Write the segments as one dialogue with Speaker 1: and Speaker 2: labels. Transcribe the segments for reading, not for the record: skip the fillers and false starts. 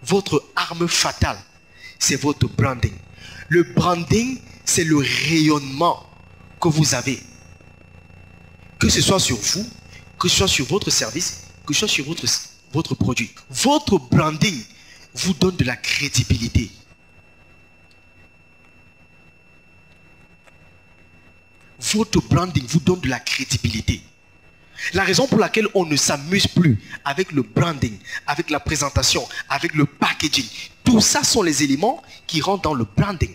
Speaker 1: votre arme fatale, c'est votre branding. Le branding, c'est le rayonnement que vous avez. Que ce soit sur vous, que ce soit sur votre service, que ce soit sur votre produit. Votre branding vous donne de la crédibilité. Votre branding vous donne de la crédibilité. La raison pour laquelle on ne s'amuse plus avec le branding, avec la présentation, avec le packaging, tout ça sont les éléments qui rentrent dans le branding.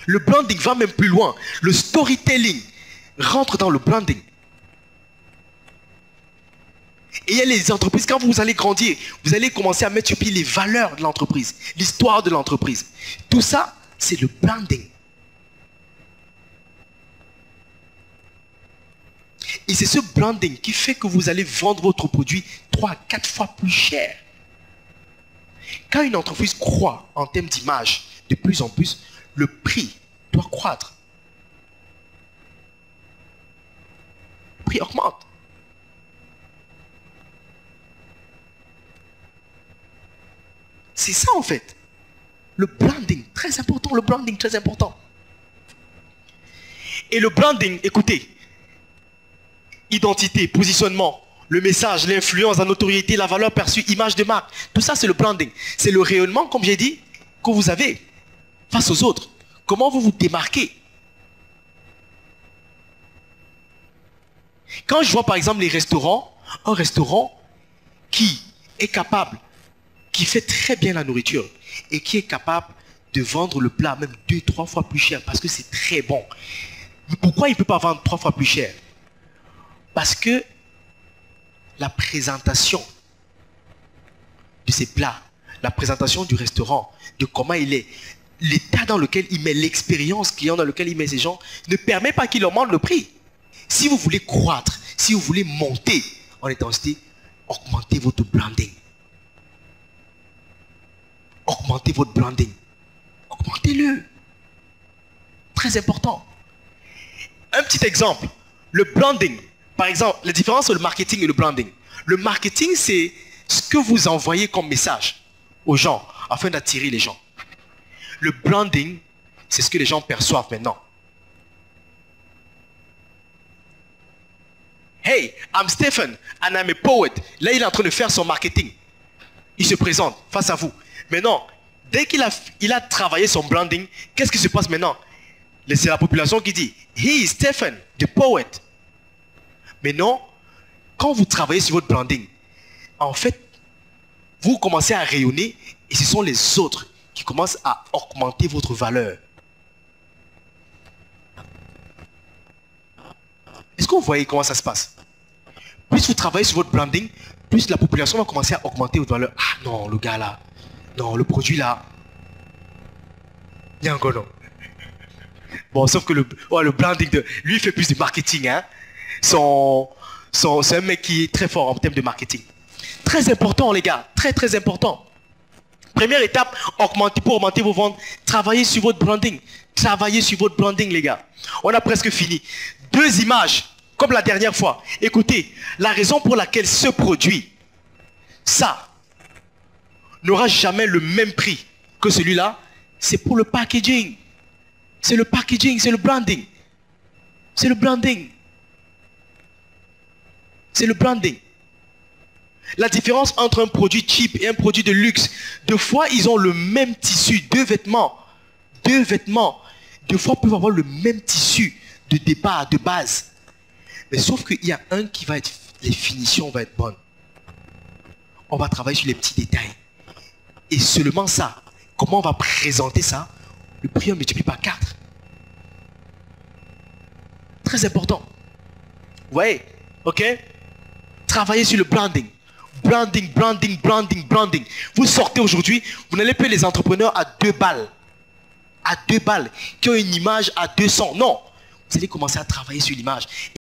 Speaker 1: Le branding va même plus loin. Le storytelling rentre dans le branding. Et il y a les entreprises, quand vous allez grandir, vous allez commencer à mettre sur pied les valeurs de l'entreprise, l'histoire de l'entreprise. Tout ça, c'est le branding. Et c'est ce branding qui fait que vous allez vendre votre produit 3 à 4 fois plus cher. Quand une entreprise croît en termes d'image de plus en plus, le prix doit croître. Le prix augmente. C'est ça en fait. Le branding, très important. Le branding, très important. Et le branding, écoutez, identité, positionnement, le message, l'influence, la notoriété, la valeur perçue, image de marque. Tout ça, c'est le branding. C'est le rayonnement, comme j'ai dit, que vous avez face aux autres. Comment vous vous démarquez? Quand je vois par exemple les restaurants, un restaurant qui est capable, qui fait très bien la nourriture et qui est capable de vendre le plat même 2-3 fois plus cher parce que c'est très bon. Mais pourquoi il ne peut pas vendre 3 fois plus cher? Parce que la présentation de ces plats, la présentation du restaurant, de comment il est, l'état dans lequel il met, l'expérience client dans lequel il met ces gens, ne permet pas qu'il augmente le prix. Si vous voulez croître, si vous voulez monter en intensité, augmentez votre branding. Augmentez votre branding. Augmentez-le. Très important. Un petit exemple. Le branding. Par exemple, la différence entre le marketing et le branding. Le marketing, c'est ce que vous envoyez comme message aux gens afin d'attirer les gens. Le branding, c'est ce que les gens perçoivent maintenant. Hey, I'm Stephen and I'm a poet. Là, il est en train de faire son marketing. Il se présente face à vous. Maintenant, dès qu'il a travaillé son branding, qu'est-ce qui se passe maintenant? C'est la population qui dit, he is Stephen, the poet. Mais non, quand vous travaillez sur votre branding, en fait, vous commencez à rayonner et ce sont les autres qui commencent à augmenter votre valeur. Est-ce que vous voyez comment ça se passe? Plus vous travaillez sur votre branding, plus la population va commencer à augmenter votre valeur. Ah non, le gars là, non, le produit là, il y a encore non. Bon, sauf que le branding, lui il fait plus de marketing, hein. C'est un mec qui est très fort en termes de marketing. Très important les gars, très très important. Première étape, pour augmenter vos ventes, travaillez sur votre branding. Travaillez sur votre branding les gars. On a presque fini. 2 images, comme la dernière fois. Écoutez, la raison pour laquelle ce produit, ça, n'aura jamais le même prix que celui-là, c'est pour le packaging. C'est le packaging, c'est le branding. C'est le branding. C'est le branding. La différence entre un produit cheap et un produit de luxe, deux fois ils ont le même tissu, 2 vêtements. 2 vêtements. 2 fois peuvent avoir le même tissu de départ, de base. Mais sauf qu'il y a un qui va être, les finitions vont être bonnes. On va travailler sur les petits détails. Et seulement ça, comment on va présenter ça? Le prix on multiplie par 4. Très important. Vous voyez? Ok? Travaillez sur le branding. Branding, branding, branding, branding. Vous sortez aujourd'hui, vous n'allez pas les entrepreneurs à 2 balles. À 2 balles. Qui ont une image à 200. Non. Vous allez commencer à travailler sur l'image.